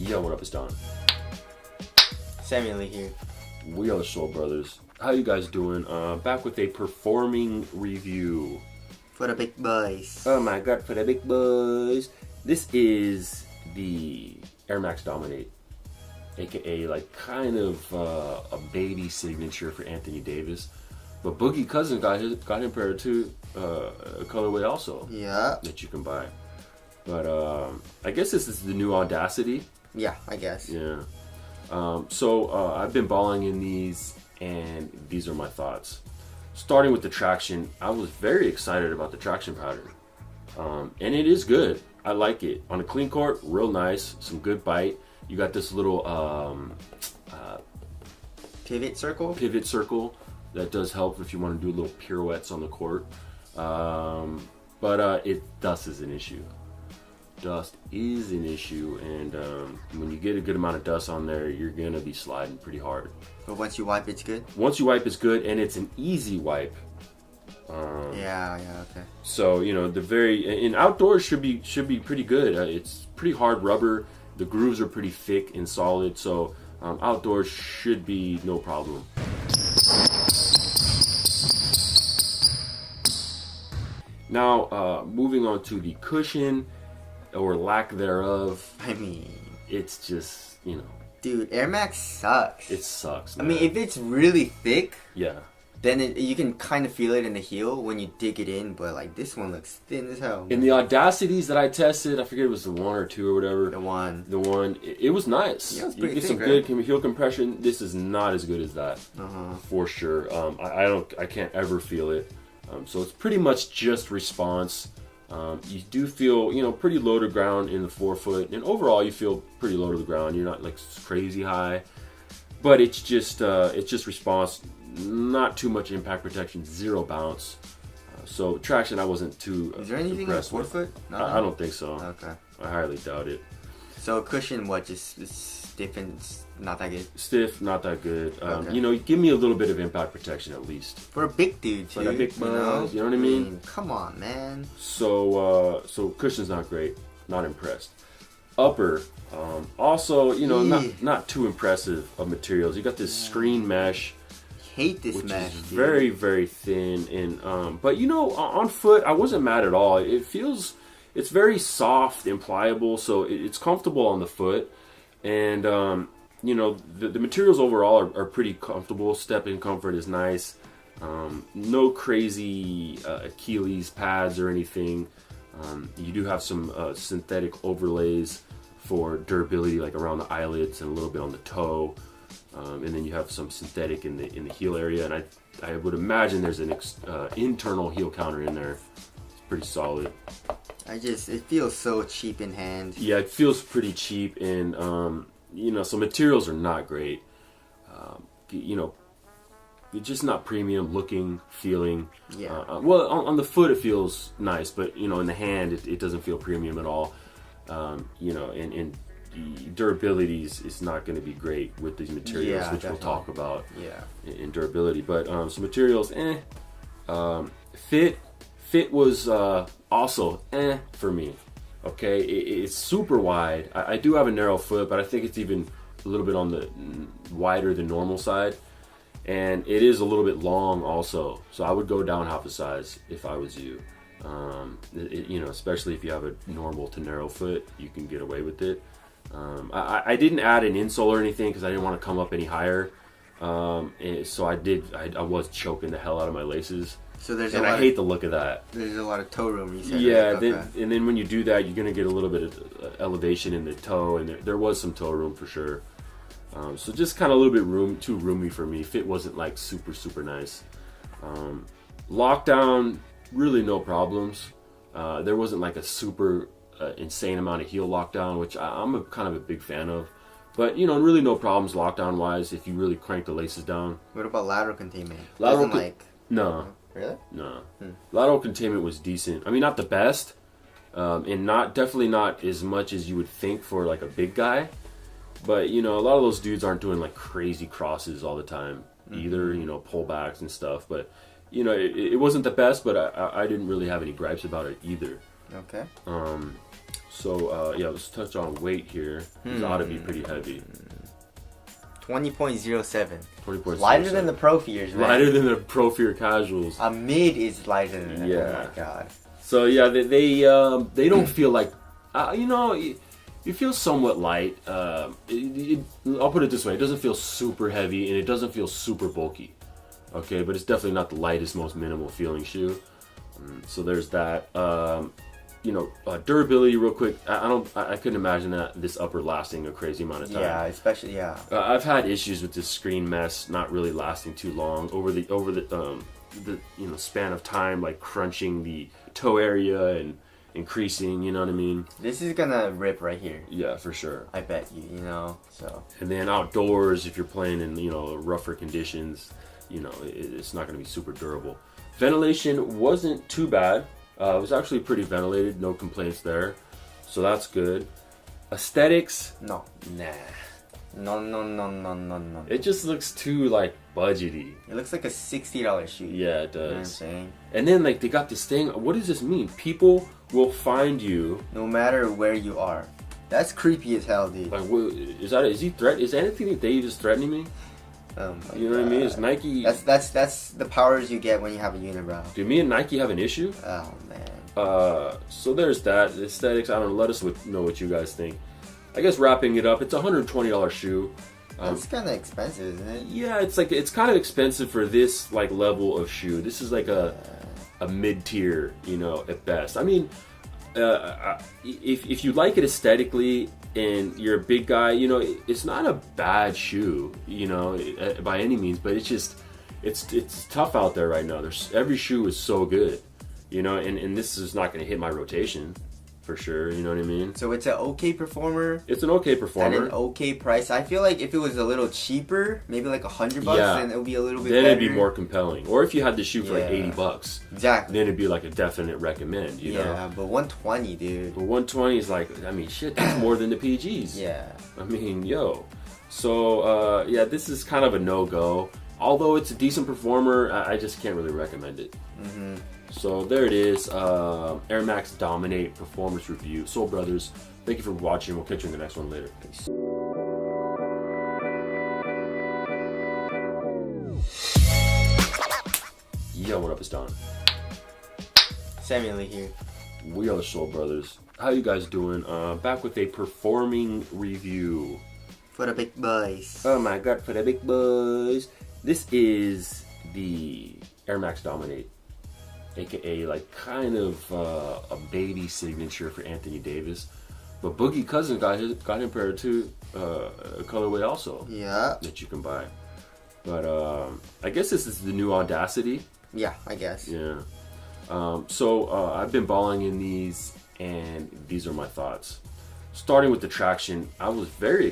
Yo, what up, it's Don. Samuel here. We are the Soul Brothers. How you guys doing? Back with a performing review. For the big boys. Oh my god, for the big boys. This is the Air Max Dominate. AKA like kind of a baby signature for Anthony Davis. But Boogie Cousins got him paired to a colorway also. Yeah. That you can buy. But I guess this is the new Audacity. Yeah, I guess. Yeah. So I've been balling in these, and these are my thoughts. Starting with the traction, I was very excited about the traction pattern. And it is good. I like it. On a clean court, real nice. Some good bite. You got this little Pivot circle? Pivot circle that does help if you want to do little pirouettes on the court. But dust is an issue. Dust is an issue, and when you get a good amount of dust on there, you're gonna be sliding pretty hard. But once you wipe, it's good? Once you wipe, it's good, and it's an easy wipe. Yeah, okay. So, you know, in outdoors should be pretty good. It's pretty hard rubber. The grooves are pretty thick and solid, so outdoors should be no problem. Now, moving on to the cushion, or lack thereof. I mean, it's just, you know. Dude, Air Max sucks. It sucks, man. I mean, if it's really thick, yeah, then you can kind of feel it in the heel when you dig it in, but like this one looks thin as hell. In the Audacities that I tested, I forget it was the 1 or 2 or whatever. The one. It was nice. Yeah, it was you pretty get some thick, good heel compression. This is not as good as that, for sure. I can't ever feel it. So it's pretty much just response. You do feel, you know, pretty low to ground in the forefoot, and overall you feel pretty low to the ground. You're not like crazy high, but it's just response. Not too much impact protection, zero bounce. So traction, I wasn't too. Is there anything on the forefoot? No, I don't think so. Okay. I highly doubt it. So cushion, what? Just stiff and not that good. Stiff, not that good. Okay. You know, give me a little bit of impact protection at least. For a big dude, too. For a big buzz, you know what I mean? Come on, man. So cushion's not great. Not impressed. Upper, also, you know, not too impressive of materials. You got this screen mesh. Hate this which mesh, is dude. very, very thin, and but you know, on foot, I wasn't mad at all. It's very soft and pliable, so it's comfortable on the foot, and you know, the materials overall are pretty comfortable. Step-in comfort is nice. No crazy Achilles pads or anything. You do have some synthetic overlays for durability, like around the eyelids and a little bit on the toe. And then you have some synthetic in the heel area, and I would imagine there's an internal heel counter in there. It's pretty solid. It feels so cheap in hand. Yeah, it feels pretty cheap, and you know, so materials are not great. You know, it's just not premium looking, feeling. Yeah. Well, on the foot it feels nice, but you know, in the hand it doesn't feel premium at all. You know, and durability is not going to be great with these materials, which definitely. We'll talk about in durability. But some materials, fit was also for me. Okay, it's super wide. I do have a narrow foot, but I think it's even a little bit on the wider than normal side, and it is a little bit long also. So I would go down half a size if I was you. You know, especially if you have a normal to narrow foot, you can get away with it. I didn't add an insole or anything because I didn't want to come up any higher. So I was choking the hell out of my laces. So I hate the look of that. There's a lot of toe room, you said. Yeah, right? and then when you do that, you're going to get a little bit of elevation in the toe, and there was some toe room for sure. So just kind of a little bit too roomy for me. Fit wasn't like super, super nice. Lockdown, really no problems. There wasn't like a super insane amount of heel lockdown, which I'm kind of a big fan of. But, you know, really no problems lockdown wise if you really crank the laces down. What about lateral containment? No. Really? No. Lateral containment was decent. I mean, not the best, and definitely not as much as you would think for like a big guy. But, you know, a lot of those dudes aren't doing like crazy crosses all the time either, you know, pullbacks and stuff. But, you know, it wasn't the best, but I didn't really have any gripes about it either. Okay. Yeah, let's touch on weight here. These ought to be pretty heavy. 20.07. 20.07. Lighter than the Pro Fears, man. Lighter than the Pro Fear Casuals. A mid is lighter than that. Yeah. Oh my god. So yeah, they don't feel like, you feel somewhat light. I'll put it this way: it doesn't feel super heavy and it doesn't feel super bulky. Okay, but it's definitely not the lightest, most minimal feeling shoe. So there's that. Durability, real quick. I couldn't imagine that this upper lasting a crazy amount of time. Yeah, especially I've had issues with this screen mesh not really lasting too long over the span of time, like crunching the toe area and increasing. You know what I mean? This is gonna rip right here. Yeah, for sure. I bet you. So. And then outdoors, if you're playing in rougher conditions, it's not gonna be super durable. Ventilation wasn't too bad. It was actually pretty ventilated, no complaints there, so that's good. Aesthetics, no. It just looks too like budgety. It looks like a $60 shoe. Yeah, it does. You know what I'm saying? And then they got this thing. What does this mean? People will find you no matter where you are. That's creepy as hell, dude. Like, is he threat? Is anything that Dave is threatening me? You know what I mean? It's Nike. That's the powers you get when you have a unibrow. Do me and Nike have an issue? Oh man. So there's that. The aesthetics. I don't know. Let us know what you guys think. I guess wrapping it up, it's a $120 shoe. That's kind of expensive, isn't it? Yeah, it's kind of expensive for this like level of shoe. This is like a mid tier, at best. I mean, if you like it aesthetically and you're a big guy, it's not a bad shoe, by any means. But it's tough out there right now. Every shoe is so good, and this is not going to hit my rotation for sure. You know what I mean? So it's an okay performer. It's an okay performer at an okay price. I feel like if it was a little cheaper, maybe like $100, then it would be a little bit. Then better. It'd be more compelling. Or if you had the shoe for like $80, exactly. Then it'd be like a definite recommend. You know? Yeah, but 120, dude. But 120 is like, I mean, shit, that's more than the PGs. Yeah. I mean, yo. So this is kind of a no-go. Although it's a decent performer, I just can't really recommend it. Mm-hmm. So there it is, Air Max Dominate Performance Review. Soul Brothers, thank you for watching. We'll catch you in the next one later. Peace. Yo, what up, it's Don. Samuel Lee here. We are the Soul Brothers. How you guys doing? Back with a performing review. For the big boys. Oh my god, for the big boys. This is the Air Max Dominate. AKA like kind of a baby signature for Anthony Davis, but Boogie Cousins got him paired to a colorway also. Yeah, that you can buy. But I guess this is the new Audacity. Yeah, I guess. Yeah. So I've been balling in these, and these are my thoughts. Starting with the traction, I was very